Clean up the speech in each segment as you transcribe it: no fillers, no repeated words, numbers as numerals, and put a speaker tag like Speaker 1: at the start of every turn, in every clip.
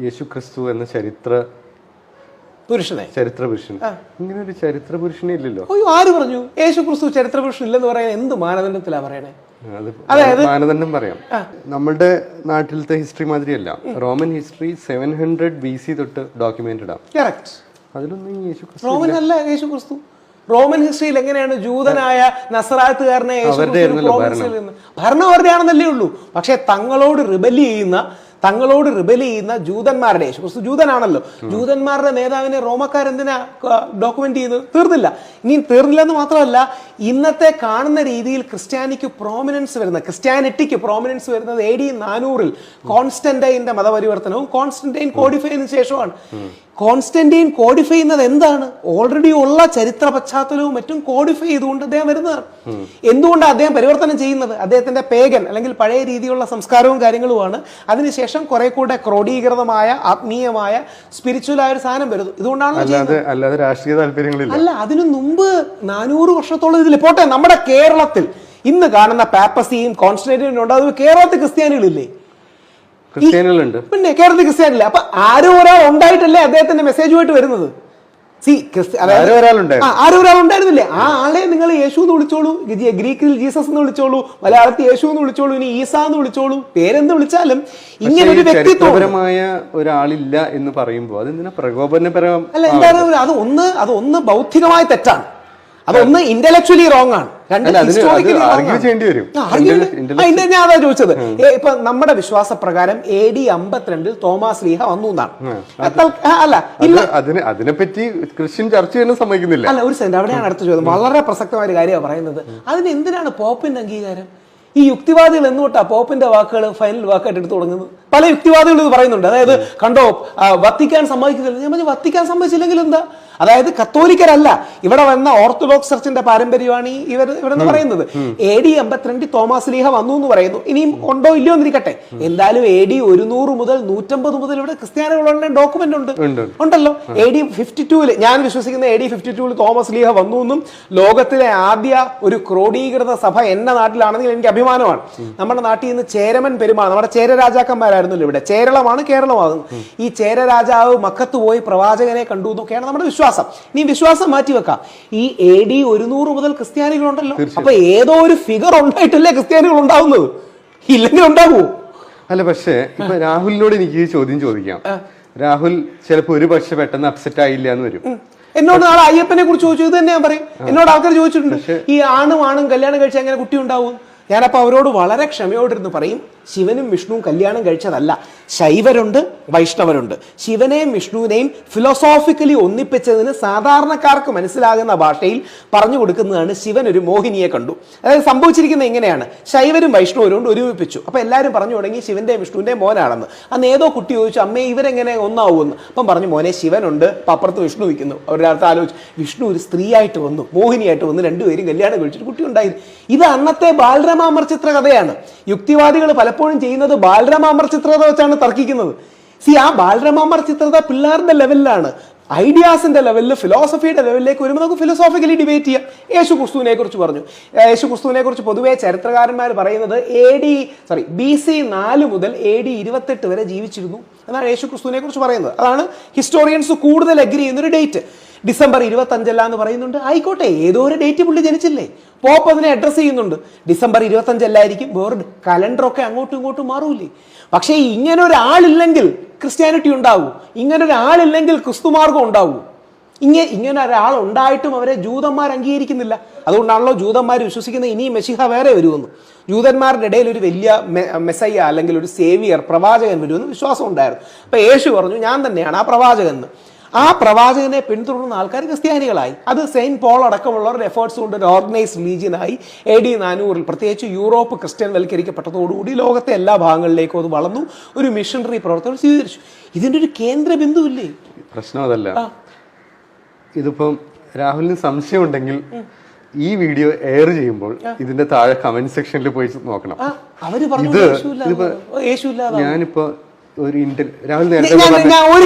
Speaker 1: യേശു ക്രിസ്തു എന്ന ചരിത്ര പുരുഷൻ ഇങ്ങനെ ഒരു ചരിത്ര പുരുഷനെ ഇല്ലല്ലോ.
Speaker 2: അയ്യോ, ആര് പറഞ്ഞു യേശു ക്രിസ്തു ചരിത്ര പുരുഷൻ ഇല്ലെന്ന് പറയാൻ? എന്ത് മാനദണ്ഡത്തിലാ പറയണേ?
Speaker 1: മാനദണ്ഡം പറയാം. നമ്മളുടെ നാട്ടിലത്തെ ഹിസ്റ്ററി മാതിരിയല്ല. റോമൻ ഹിസ്റ്ററി 700 BC തൊട്ട് ഡോക്യുമെന്റഡ് ആണ്. അതിലൊന്നും യേശു ക്രിസ്തു
Speaker 2: റോമൻ അല്ല യേശു ക്രിസ്തു. റോമൻ ഹിസ്റ്ററിയിൽ എങ്ങനെയാണ് ജൂതനായ നസറാത്തുകാരനെ ഭരണം അവരുടെയാണെന്നല്ലേ ഉള്ളൂ. പക്ഷെ തങ്ങളോട് റിബൽ ചെയ്യുന്ന ജൂതന്മാരുടെ, യേശുക്രിസ്തു ജൂതനാണല്ലോ, ജൂതന്മാരുടെ നേതാവിനെ റോമക്കാരെന്തിനാ ഡോക്യുമെന്റ് ചെയ്തത്? തീർന്നില്ല. ഇനി തീർന്നില്ലെന്ന് മാത്രമല്ല, ഇന്നത്തെ കാണുന്ന രീതിയിൽ ക്രിസ്ത്യാനിറ്റിക്ക് പ്രോമിനൻസ് വരുന്നത് AD 400 കോൺസ്റ്റന്റൈന്റെ മതപരിവർത്തനവും കോൺസ്റ്റന്റൈൻ കോഡിഫൈ ചെയ്തതിനു ശേഷമാണ്. കോൺസ്റ്റന്റൈൻ കോഡിഫൈ ചെയ്യുന്നത് എന്താണ്? ഓൾറെഡി ഉള്ള ചരിത്ര പശ്ചാത്തലവും മറ്റും കോഡിഫൈ ചെയ്തുകൊണ്ട് അദ്ദേഹം വരുന്നതാണ്. എന്തുകൊണ്ടാണ് അദ്ദേഹം പരിവർത്തനം ചെയ്യുന്നത്? അദ്ദേഹത്തിന്റെ പേഗൻ അല്ലെങ്കിൽ പഴയ രീതിയിലുള്ള സംസ്കാരവും കാര്യങ്ങളുമാണ്. അതിനുശേഷം കുറെ കൂടെ ക്രോഡീകൃതമായ ആത്മീയമായ സ്പിരിച്വലായ ഒരു സാധനം വരുന്നു. ഇതുകൊണ്ടാണ്
Speaker 1: അല്ലാതെ രാഷ്ട്രീയ താല്പര്യങ്ങളില്ല.
Speaker 2: അല്ല, അതിനു മുമ്പ് 400 വർഷത്തോളം ഇതിൽ പോട്ടെ. നമ്മുടെ കേരളത്തിൽ ഇന്ന് കാണുന്ന പാപ്പസിയും കോൺസ്റ്റന്റൈനും ഉണ്ടാകുന്നത് കേരളത്തിൽ ക്രിസ്ത്യാനികളില്ലേ?
Speaker 1: പിന്നെ
Speaker 2: കേരളത്തിൽ ക്രിസ്ത്യാനില്ല. അപ്പൊ ആരോ ഒരാൾ ഉണ്ടായിട്ടല്ലേ അദ്ദേഹത്തിന്റെ മെസ്സേജുമായിട്ട് വരുന്നത്. ആരോ ഒരാൾ ഉണ്ടായിരുന്നില്ലേ? ആ ആളെ നിങ്ങൾ യേശു എന്ന് വിളിച്ചോളൂ, ഗ്രീക്കിൽ ജീസസ് എന്ന് വിളിച്ചോളൂ, മലയാളത്തിൽ യേശു എന്ന് വിളിച്ചോളൂ, ഇനി ഈസ എന്ന് വിളിച്ചോളൂ, പേരെന്ത് വിളിച്ചാലും ഇങ്ങനെ ഒരു
Speaker 1: വ്യക്തിത്വപരമായ ഒരാളില്ല എന്ന് പറയുമ്പോൾ അതെന്തിനാ പ്രകോപനപരം?
Speaker 2: അല്ല, എന്താണ് അതൊന്ന് ബൗദ്ധികമായ തെറ്റാണ്, അതൊന്ന് ഇന്റലക്ച്വലി റോങ് ആണ്. ഞാൻ അതാ ചോദിച്ചത്. ഇപ്പൊ നമ്മുടെ വിശ്വാസപ്രകാരം AD 52 തോമസ് ലീഹ വന്നു എന്നാണ്. അല്ല,
Speaker 1: അതിനെപ്പറ്റി ക്രിസ്ത്യൻ ചർച്ച ചെയ്യാൻ സമ്മതിക്കുന്നില്ല.
Speaker 2: അല്ല, ഒരു സെന്റ്, അവിടെയാണ് അടുത്ത ചോദ്യം. വളരെ പ്രസക്തമായ ഒരു കാര്യമാണ് പറയുന്നത്. അതിന് എന്തിനാണ് പോപ്പിന്റെ അംഗീകാരം? ഈ യുക്തിവാദികൾ എന്നുകൊണ്ടാ പോപ്പിന്റെ വാക്കുകൾ ഫൈനൽ വാക്കായിട്ട് എടുത്തു തുടങ്ങുന്നത്? പല യുക്തിവാദികളും ഇത് പറയുന്നുണ്ട്. അതായത് കണ്ടോ, വത്തിക്കാൻ സമ്മതിക്കുന്നില്ല. ഞാൻ പറഞ്ഞു, വത്തിക്കാൻ സമ്മതിച്ചില്ലെങ്കിൽ എന്താ? അതായത് കത്തോലിക്കരല്ല, ഇവിടെ വന്ന ഓർത്തഡോക്സ് ചർച്ചിന്റെ പാരമ്പര്യമാണ് ഇവരെന്ന് പറയുന്നത്. AD 52 തോമസ് ലീഹ വന്നു എന്ന് പറയുന്നു. ഇനിയും ഉണ്ടോ ഇല്ലയോ എന്നിരിക്കട്ടെ. എന്തായാലും AD 100 മുതൽ 150 മുതൽ ഇവിടെ ക്രിസ്ത്യാനികളുടെ ഡോക്യുമെന്റ് ഉണ്ടല്ലോ. AD 52 ഞാൻ വിശ്വസിക്കുന്ന AD 52 തോമസ് ലീഹ വന്നു എന്നും ലോകത്തിലെ ആദ്യ ഒരു ക്രോഡീകൃത സഭ എന്റെ നാട്ടിലാണെങ്കിൽ എനിക്ക് അഭിമാനമാണ്. നമ്മുടെ നാട്ടിൽ നിന്ന് ചേരമൻ പെരുമാൾ, നമ്മുടെ ചേര രാജാക്കന്മാരായിരുന്നല്ലോ ഇവിടെ. ചേരളമാണ് കേരളമാകുന്നത്. ഈ ചേര രാജാവ് മക്കത്ത് പോയി പ്രവാചകനെ കണ്ടു എന്നൊക്കെയാണ് നമ്മുടെ വിശ്വാസം. നീ വിശ്വാസം മാറ്റിവെക്കാം. ഈ AD 100 മുതൽ ക്രിസ്ത്യാനികളുണ്ടല്ലോ. അപ്പൊ ഏതോ ഒരു ഫിഗർ ഉണ്ടായിട്ടല്ലേ ക്രിസ്ത്യാനികൾ ഉണ്ടാവുന്നത്, ഇല്ലെങ്കിൽ ഉണ്ടാവുമോ?
Speaker 1: അല്ല, പക്ഷേ ഇപ്പൊ രാഹുലിനോട് എനിക്ക് ചോദ്യം ചോദിക്കാം. രാഹുൽ ചിലപ്പോ ഒരു പക്ഷെ പെട്ടെന്ന് അപ്സെറ്റ് ആയില്ല എന്ന് വരും.
Speaker 2: എന്നോട് നാളെ അയ്യപ്പനെ കുറിച്ച് ചോദിച്ചു, ഇത് തന്നെ ഞാൻ പറയും. എന്നോട് ആൾക്കാർ ചോദിച്ചിട്ടുണ്ട്, ഈ ആണും കല്യാണം കഴിച്ച എങ്ങനെ കുട്ടി ഉണ്ടാവും? ഞാനപ്പോൾ അവരോട് വളരെ ക്ഷമയോടിരുന്ന് പറയും, ശിവനും വിഷ്ണുവും കല്യാണം കഴിച്ചതല്ല. ശൈവരുണ്ട്, വൈഷ്ണവരുണ്ട്. ശിവനെയും വിഷ്ണുവിനെയും ഫിലോസോഫിക്കലി ഒന്നിപ്പിച്ചതിന് സാധാരണക്കാർക്ക് മനസ്സിലാകുന്ന ഭാഷയിൽ പറഞ്ഞു കൊടുക്കുന്നതാണ് ശിവൻ ഒരു മോഹിനിയെ കണ്ടു. അതായത് സംഭവിച്ചിരിക്കുന്നത് എങ്ങനെയാണ്? ശൈവരും വൈഷ്ണവരും കൊണ്ട് ഒരുമിപ്പിച്ചു. അപ്പൊ എല്ലാവരും പറഞ്ഞു തുടങ്ങി ശിവന്റെയും വിഷ്ണുവിന്റെയും മോനാണെന്ന്. അന്ന് ഏതോ കുട്ടി ചോദിച്ചു, അമ്മേ ഇവരെങ്ങനെ ഒന്നാവുമെന്ന്. അപ്പം പറഞ്ഞു, മോനെ ശിവനുണ്ട്, അപ്പുറത്ത് വിഷ്ണു വയ്ക്കുന്നു. അവരുടെ അടുത്ത് ആലോചിച്ചു, വിഷ്ണു ഒരു സ്ത്രീയായിട്ട് വന്നു, മോഹിനിയായിട്ട് വന്നു, രണ്ടുപേരും കല്യാണം കഴിച്ചിട്ട് കുട്ടി ഉണ്ടായി. ഇത് അന്നത്തെ ബാലരാമാമർ ചിത്ര കഥയാണ്. യുക്തിവാദികൾ പലപ്പോഴും ചെയ്യുന്നത് ബാലരാമാമർ ചിത്രത വെച്ചാണ് തർക്കിക്കുന്നത്. ആ ബാലരാമാമർ ചിത്രത പിള്ളേരുടെ ലെവലിലാണ്. ഐഡിയാസിന്റെ ലെവലിൽ, ഫിലോസഫിയുടെ ലെവലിലേക്ക് വരുമ്പോൾ നമുക്ക് ഫിലോസോഫിക്കലി ഡിബേറ്റ് ചെയ്യാം. യേശു ക്രിസ്തുവിനെ കുറിച്ച് പറഞ്ഞു. യേശു ക്രിസ്തുവിനെ കുറിച്ച് പൊതുവെ ചരിത്രകാരന്മാർ പറയുന്നത് BC 4 മുതൽ AD 28 വരെ ജീവിച്ചിരുന്നു എന്നാണ് യേശു ക്രിസ്തുവിനെ കുറിച്ച് പറയുന്നത്. അതാണ് ഹിസ്റ്റോറിയൻസ് കൂടുതൽ അഗ്രി ചെയ്യുന്ന ഒരു ഡേറ്റ്. December 25 എന്ന് പറയുന്നുണ്ട്. ആയിക്കോട്ടെ, ഏതോ ഒരു ഡേറ്റ് പുള്ളി ജനിച്ചില്ലേ. പോപ്പ് അതിനെ അഡ്രസ് ചെയ്യുന്നുണ്ട്. December 25 അല്ലായിരിക്കും, വേറെ കലണ്ടറൊക്കെ അങ്ങോട്ടും ഇങ്ങോട്ടും മാറൂലേ. പക്ഷേ ഇങ്ങനെ ഒരാളില്ലെങ്കിൽ ക്രിസ്ത്യാനിറ്റി ഉണ്ടാവൂ, ഇങ്ങനെ ഒരാളില്ലെങ്കിൽ ക്രിസ്തുമാർഗം ഉണ്ടാവൂ. ഇങ്ങനെ ഒരാൾ ഉണ്ടായിട്ടും അവരെ ജൂതന്മാർ അംഗീകരിക്കുന്നില്ല. അതുകൊണ്ടാണല്ലോ ജൂതന്മാർ വിശ്വസിക്കുന്നത് ഇനി മെസ്സിഹ വേറെ വരുമെന്ന്. ജൂതന്മാരുടെ ഇടയിൽ ഒരു വലിയ മെസ്സയ്യ അല്ലെങ്കിൽ ഒരു സേവിയർ, പ്രവാചകൻ വരുമെന്ന് വിശ്വാസം ഉണ്ടായിരുന്നു. അപ്പൊ യേശു പറഞ്ഞു, ഞാൻ തന്നെയാണ് ആ പ്രവാചകൻ എന്ന്. ആ പ്രവാചകനെ പിന്തുടർന്ന ആൾക്കാർ ക്രിസ്ത്യാനികളായി. അത് സെയിന്റ് പോൾ അടക്കമുള്ളവരുടെ എഫേർട്സ് കൊണ്ട് ഒരു ഓർഗനൈസ്ഡ് റിലീജിയനായി. AD 400 പ്രത്യേകിച്ച് യൂറോപ്പ് ക്രിസ്ത്യൻ വൽക്കരിക്കപ്പെട്ടതോടുകൂടി ലോകത്തെ എല്ലാ ഭാഗങ്ങളിലേക്കും അത് വളർന്നു. ഒരു മിഷണറി പ്രവർത്തനം സ്വീകരിച്ചു. ഇതിന്റെ ഒരു കേന്ദ്ര ബിന്ദുവില്ലേ?
Speaker 1: പ്രശ്നം അതല്ല. ഇതിപ്പം രാഹുലിന് സംശയം ഉണ്ടെങ്കിൽ ഈ വീഡിയോ എയർ ചെയ്യുമ്പോൾ ഇതിന്റെ താഴെ കമന്റ് സെക്ഷനിൽ പോയി നോക്കണം. ഞാനിപ്പോ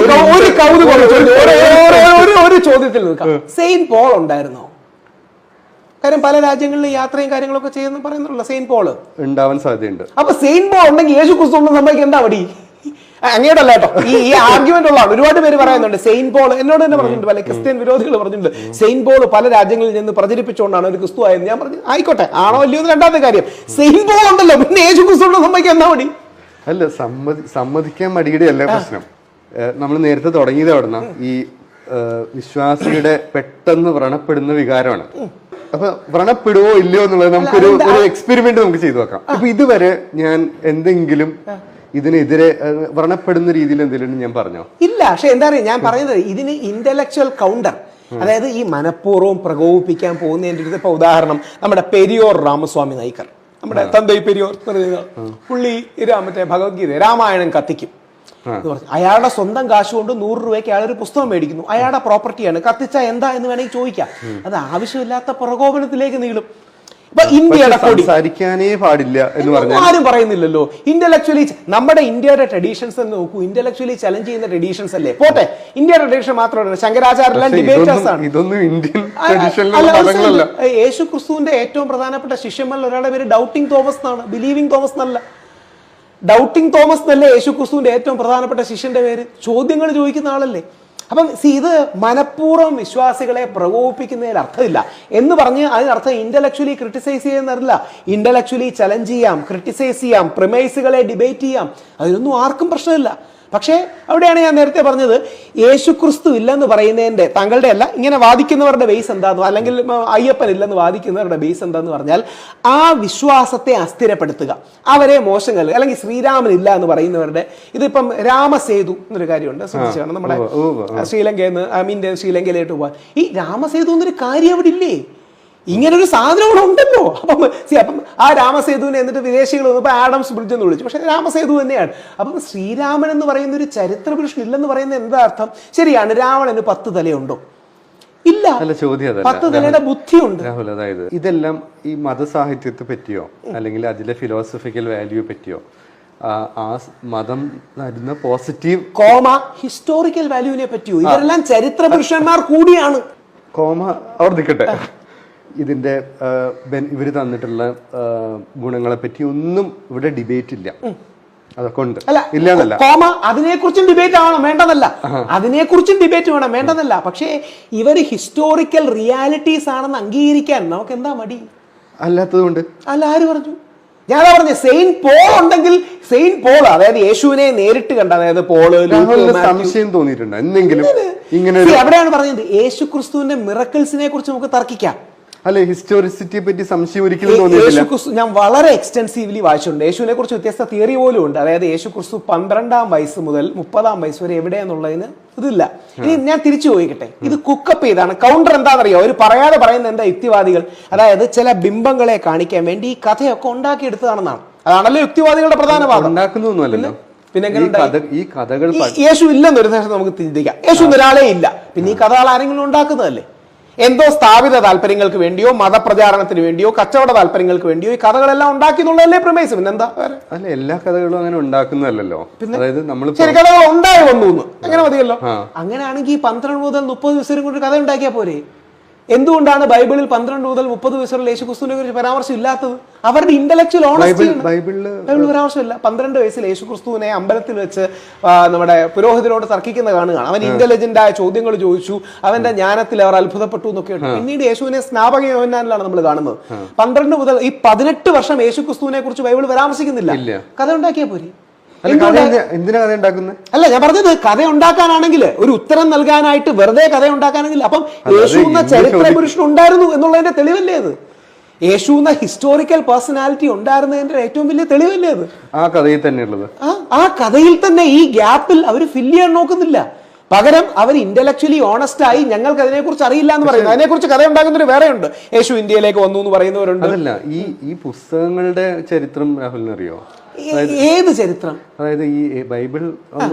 Speaker 1: ഒരു
Speaker 2: ചോദ്യത്തിൽ സെയിന്റ് പോൾ ഉണ്ടായിരുന്നോ? കാര്യം പല രാജ്യങ്ങളിലും യാത്രയും കാര്യങ്ങളൊക്കെ ചെയ്യുന്ന പറയുന്നുള്ള സെയിന്റ് പോൾ
Speaker 1: ഉണ്ടാവാൻ സാധ്യതയുണ്ട്.
Speaker 2: അപ്പൊ സെയിന്റ് പോൾ ഉണ്ടെങ്കിൽ യേശു ക്രിസ്തു സംഭവിക്കാൻ എന്താ വടി? അങ്ങനെയല്ല കേട്ടോ, ഈ ആർഗ്യുമെന്റ് ഉള്ളതാണ്. ഒരുപാട് പേര് പറയുന്നുണ്ട് സെയിന്റ് പോൾ, എന്നോട് തന്നെ പറഞ്ഞിട്ടുണ്ട്, പല ക്രിസ്ത്യൻ വിരോധികൾ പറഞ്ഞിട്ടുണ്ട് സെയിന്റ് പോൾ പല രാജ്യങ്ങളിൽ നിന്ന് പ്രചരിപ്പിച്ചുകൊണ്ടാണ് ഒരു ക്രിസ്തു ആയത്. ഞാൻ പറഞ്ഞു ആയിക്കോട്ടെ, ആണോ അല്ലയോ എന്ന് രണ്ടാമത്തെ കാര്യം. സെയിന്റ് പോൾ ഉണ്ടല്ലോ, പിന്നെ യേശു ക്രിസ്തുവിനെ സമ്മതിക്കാൻ എന്നാ മടി?
Speaker 1: അല്ല, സമ്മതിക്കാൻ മടിയുടെ അല്ല പ്രശ്നം. നമ്മൾ നേരത്തെ തുടങ്ങിയത് അവിടുന്ന് ഈ വിശ്വാസിയുടെ പെട്ടെന്ന് വ്രണപ്പെടുന്ന വികാരമാണ്. അപ്പൊ വ്രണപ്പെടുവോ ഇല്ലയോ എന്നുള്ളത് നമുക്കൊരു എക്സ്പെരിമെന്റ് നമുക്ക് ചെയ്തു നോക്കാം. ഇപ്പൊ ഇതുവരെ ഞാൻ എന്തെങ്കിലും ഇതിനെതിരെ വ്രണപ്പെടുന്ന രീതിയിൽ എന്തെങ്കിലും ഞാൻ പറഞ്ഞോ?
Speaker 2: ഇല്ല. പക്ഷെ എന്താ പറയുക, ഞാൻ പറയുന്നത് ഇതിന് ഇന്റലക്ച്വൽ കൗണ്ടർ, അതായത് ഈ മനഃപൂർവ്വം പ്രകോപിപ്പിക്കാൻ പോകുന്നതിന്റെ ഇപ്പൊ ഉദാഹരണം നമ്മുടെ പെരിയോർ രാമസ്വാമി നായ്ക്കർ, നമ്മുടെ തന്തൈ പെരിയോർ പുള്ളി മറ്റേ ഭഗവത്ഗീത രാമായണം കത്തിക്കും. അയാളുടെ സ്വന്തം കാശ് കൊണ്ട് 100 രൂപയ്ക്ക് അയാളൊരു പുസ്തകം മേടിക്കുന്നു, അയാളുടെ പ്രോപ്പർട്ടിയാണ്, കത്തിച്ച എന്താ എന്ന് വേണമെങ്കിൽ ചോദിക്കാം. അത് ആവശ്യമില്ലാത്ത പ്രകോപനത്തിലേക്ക് നീളും. ഇപ്പൊ ഇന്ത്യയുടെ
Speaker 1: സംസാരിക്കാനേ പാടില്ല എന്ന് പറഞ്ഞാൽ
Speaker 2: ആരും പറയുന്നില്ലല്ലോ. ഇന്റലക്ച്വലി നമ്മുടെ ഇന്ത്യയുടെ ട്രഡീഷൻസ് എന്ന് നോക്കൂ, ഇന്റലക്ച്വലി ചലഞ്ച് ചെയ്യുന്ന ട്രഡീഷൻസ് അല്ലേ. പോട്ടെ, ഇന്ത്യയുടെ ട്രഡീഷൻ മാത്രമല്ല, ശങ്കരാചാര്യ ഡിബേറ്റേഴ്സ് ആണ്.
Speaker 1: ഇതൊന്നും ഇന്ത്യൻ ട്രഡീഷനിലല്ല.
Speaker 2: യേശു ക്രിസ്തുവിന്റെ ഏറ്റവും പ്രധാനപ്പെട്ട ശിഷ്യന്മാരിൽ ഒരാളുടെ പേര് ഡൗട്ടിംഗ് തോമസ് എന്നാണ്, ബിലീവിംഗ് തോമസ് എന്നല്ല. ഡൗട്ടിംഗ് തോമസ് എന്നല്ലേ യേശു ക്രിസ്തുവിന്റെ ഏറ്റവും പ്രധാനപ്പെട്ട ശിഷ്യന്റെ പേര്? ചോദ്യങ്ങൾ ചോദിക്കുന്ന ആളല്ലേ. അപ്പം ഇത് മനഃപൂർവ്വം വിശ്വാസികളെ പ്രകോപിപ്പിക്കുന്നതിൽ അർത്ഥമില്ല എന്ന് പറഞ്ഞ് അതിനർത്ഥം ഇന്റലക്ച്വലി ക്രിട്ടിസൈസ് ചെയ്യുന്നതല്ല. ഇന്റലക്ച്വലി ചലഞ്ച് ചെയ്യാം, ക്രിട്ടിസൈസ് ചെയ്യാം, പ്രിമൈസുകളെ ഡിബേറ്റ് ചെയ്യാം, അതിനൊന്നും ആർക്കും പ്രശ്നമില്ല. പക്ഷേ അവിടെയാണ് ഞാൻ നേരത്തെ പറഞ്ഞത്, യേശുക്രിസ്തു ഇല്ലെന്ന് പറയുന്നതിന്റെ, താങ്കളുടെ അല്ല, ഇങ്ങനെ വാദിക്കുന്നവരുടെ ബേസ് എന്താന്ന്, അല്ലെങ്കിൽ അയ്യപ്പൻ ഇല്ലെന്ന് വാദിക്കുന്നവരുടെ ബേസ് എന്താന്ന് പറഞ്ഞാൽ ആ വിശ്വാസത്തെ അസ്ഥിരപ്പെടുത്തുക, അവരെ മോശം കല്ലുക. അല്ലെങ്കിൽ ശ്രീരാമൻ ഇല്ല എന്ന് പറയുന്നവരുടെ, ഇതിപ്പം രാമസേതു എന്നൊരു കാര്യമുണ്ട്, ശ്രദ്ധിച്ചാണ് നമ്മുടെ ശ്രീലങ്കയിൽ നിന്ന് ശ്രീലങ്കയിലേക്ക് പോകാൻ. ഈ രാമസേതു എന്നൊരു കാര്യം അവിടെ ഇല്ലേ? ഇങ്ങനൊരു സാധനം ഇവിടെ ഉണ്ടല്ലോ. അപ്പം ആ രാമസേതുവിനെ എന്നിട്ട് വിദേശികൾ വന്നപ്പോൾ ആഡംസ് ബ്രിഡ്ജ് എന്ന് വിളിച്ചു, പക്ഷെ രാമസേതു തന്നെയാണ്. അപ്പം ശ്രീരാമൻ എന്ന് പറയുന്ന ഒരു ചരിത്ര പുരുഷൻ ഇല്ലെന്ന് പറയുന്നത് എന്താ അർത്ഥം? ശരിയാണ്, രാവണന് 10 തലയുണ്ടോ? ഇല്ല, 10 തലയുടെ ബുദ്ധിയുണ്ട്.
Speaker 1: രാഹുൽ, അതായത് ഇതെല്ലാം ഈ മതസാഹിത്യത്തെ പറ്റിയോ അല്ലെങ്കിൽ അതിലെ ഫിലോസഫിക്കൽ വാല്യൂ പറ്റിയോ, ആ മതം തരുന്ന പോസിറ്റീവ്
Speaker 2: ഹിസ്റ്റോറിക്കൽ വാല്യൂവിനെ പറ്റിയോ? ഇതെല്ലാം ചരിത്ര പുരുഷന്മാർ കൂടിയാണ്.
Speaker 1: അവിടെ നിൽക്കട്ടെ, ഇതിന്റെ ഇവര് തന്നിട്ടുള്ള ഗുണങ്ങളെ പറ്റി ഒന്നും ഇവിടെ ഡിബേറ്റ് ഇല്ല. അതൊക്കെ ഉണ്ട്, ഇല്ലാന്നല്ല.
Speaker 2: അതിനെക്കുറിച്ചും ഡിബേറ്റ് ആവണം, വേണ്ടതല്ല. അതിനെക്കുറിച്ചും ഡിബേറ്റ് വേണം, വേണ്ടതല്ല. പക്ഷേ ഇവര് ഹിസ്റ്റോറിക്കൽ റിയാലിറ്റീസ് ആണെന്ന് അംഗീകരിക്കാൻ നമുക്ക് എന്താ മടി?
Speaker 1: അല്ലാത്തതുകൊണ്ട്
Speaker 2: അല്ല, ആര് പറഞ്ഞു? ഞാനാ പറഞ്ഞ സെയിന്റ് പോൾ ഉണ്ടെങ്കിൽ, സെയിന്റ് പോൾ അതായത് യേശുവിനെ നേരിട്ട് കണ്ട, അതായത് പോള്
Speaker 1: സംശയം തോന്നിയിട്ടുണ്ട് എന്തെങ്കിലും ഇങ്ങനെ?
Speaker 2: എവിടെയാണ് പറഞ്ഞത്? യേശു ക്രിസ്തുവിന്റെ മിറക്കിൾസിനെ കുറിച്ച് നമുക്ക് തർക്കിക്കാം.
Speaker 1: അല്ലെ, ഹിസ്റ്റോറിസിറ്റിയെ പറ്റി സംശയം ഒരിക്കലും തോന്നിയിട്ടില്ല.
Speaker 2: ഞാൻ വളരെ എക്സ്റ്റെൻസീവ്ലി വായിച്ചിട്ടുണ്ട്. യേശുവിനെ കുറിച്ച് വ്യത്യസ്ത തിയറി പോലും ഉണ്ട്. അതായത് യേശു ക്രിസ്തു 12-ാം വയസ്സ് മുതൽ 30-ാം വയസ്സ് വരെ എവിടെയാന്നുള്ളതിന് ഇതില്ല. ഇനി ഞാൻ തിരിച്ചു ചോദിക്കട്ടെ, ഇത് കുക്കപ്പ് ചെയ്താണ്. കൗണ്ടർ എന്താണെന്നറിയോ? അവർ പറയാതെ പറയുന്ന എന്താ? യുക്തിവാദികൾ അതായത് ചില ബിംബങ്ങളെ കാണിക്കാൻ വേണ്ടി ഈ കഥയൊക്കെ ഉണ്ടാക്കിയെടുത്തതാണെന്നാണ്. അതാണല്ലോ യുക്തിവാദികളുടെ പ്രധാന വാദം.
Speaker 1: ഉണ്ടാക്കുന്നൊന്നുമല്ലോ. പിന്നെ ഈ കഥകൾ
Speaker 2: യേശു ഇല്ലെന്നൊരു ദിവസം നമുക്ക് ചിന്തിക്കാം. യേശു ഒരാളെ ഇല്ല, പിന്നെ ഈ കഥകൾ ആരെങ്കിലും ഉണ്ടാക്കുന്നതല്ലേ? എന്തോ സ്ഥാപിത താല്പര്യങ്ങൾക്ക് വേണ്ടിയോ മതപ്രചാരണത്തിന് വേണ്ടിയോ കച്ചവട താല്പര്യങ്ങൾക്ക് വേണ്ടിയോ ഈ കഥകളെല്ലാം ഉണ്ടാക്കി എന്നുള്ളതല്ലേ പ്രമേസ്? പിന്നെന്താ?
Speaker 1: അല്ല, എല്ലാ കഥകളും അങ്ങനെ ഉണ്ടാക്കുന്നതല്ലോ. അതായത് നമ്മൾ
Speaker 2: ശരി, കഥകൾ ഉണ്ടായി വന്നു അങ്ങനെ മതിയല്ലോ. അങ്ങനെയാണെങ്കിൽ 12 മുതൽ 30 വയസ്സും കൊണ്ട് കഥ ഉണ്ടാക്കിയാൽ പോരെ? എന്തുകൊണ്ടാണ് ബൈബിളിൽ 12 മുതൽ 30 വയസ്സുള്ള യേശുക്രിസ്തുവിനെ കുറിച്ച് പരാമർശം ഇല്ലാത്തത്? അവരുടെ ഇന്റലക്ച്വൽ ഓണസ്റ്റി ബൈബിളിൽ പരാമർശമില്ല. 12 വയസ്സിൽ യേശുക്രിസ്തുവിനെ അമ്പലത്തിൽ വെച്ച് നമ്മുടെ പുരോഹിതനോട് തർക്കിക്കുന്ന കാണുകയാണ്. അവൻ ഇന്റലിജന്റ് ആയ ചോദ്യങ്ങൾ ചോദിച്ചു, അവന്റെ ജ്ഞാനത്തിൽ അവർ അത്ഭുതപ്പെട്ടു എന്നൊക്കെ. പിന്നീട് യേശുവിനെ സ്നാപക യോഹന്നാനിലാണ് നമ്മൾ കാണുന്നത്. 12 മുതൽ ഈ 18 വർഷം യേശുക്രിസ്തുവിനെ കുറിച്ച് ബൈബിൾ പരാമർശിക്കുന്നില്ല. കഥ ഉണ്ടാക്കിയാൽ പോരെ?
Speaker 1: എന്തിനാ കഥ ഉണ്ടാക്കുന്നത്?
Speaker 2: അല്ല, ഞാൻ പറഞ്ഞത് കഥ ഉണ്ടാക്കാനാണെങ്കിൽ, ഒരു ഉത്തരം നൽകാനായിട്ട് വെറുതെ കഥ ഉണ്ടാക്കാനെങ്കിൽ, അപ്പം യേശു എന്ന ചരിത്ര പുരുഷൻ ഉണ്ടായിരുന്നു എന്നുള്ളതിന്റെ തെളിവല്ലേ അത്? യേശു എന്ന ഹിസ്റ്റോറിക്കൽ പേഴ്സണാലിറ്റി ഉണ്ടായിരുന്നതിന്റെ ഏറ്റവും വലിയ തെളിവല്ലേ അത്?
Speaker 1: ആ കഥയിൽ തന്നെ ഉള്ളത്.
Speaker 2: ആ കഥയിൽ തന്നെ ഈ ഗ്യാപ്പിൽ അവർ ഫില്ല് ചെയ്യാൻ നോക്കുന്നില്ല. പകരം അവർ ഇന്റലക്ച്വലി ഓണസ്റ്റ് ആയി ഞങ്ങൾക്ക് അതിനെക്കുറിച്ച് അറിയില്ല എന്ന് പറയുന്നു. അതിനെക്കുറിച്ച് കഥ ഉണ്ടാക്കുന്നവർ വേറെയുണ്ട്. യേശു ഇന്ത്യയിലേക്ക് വന്നു എന്ന് പറയുന്നവരുണ്ട്.
Speaker 1: അതല്ല, ഈ പുസ്തകങ്ങളുടെ ചരിത്രം രാഹുലിനറിയോ?
Speaker 2: ഏത് ചരിത്രം?
Speaker 1: അതായത് ഈ ബൈബിൾ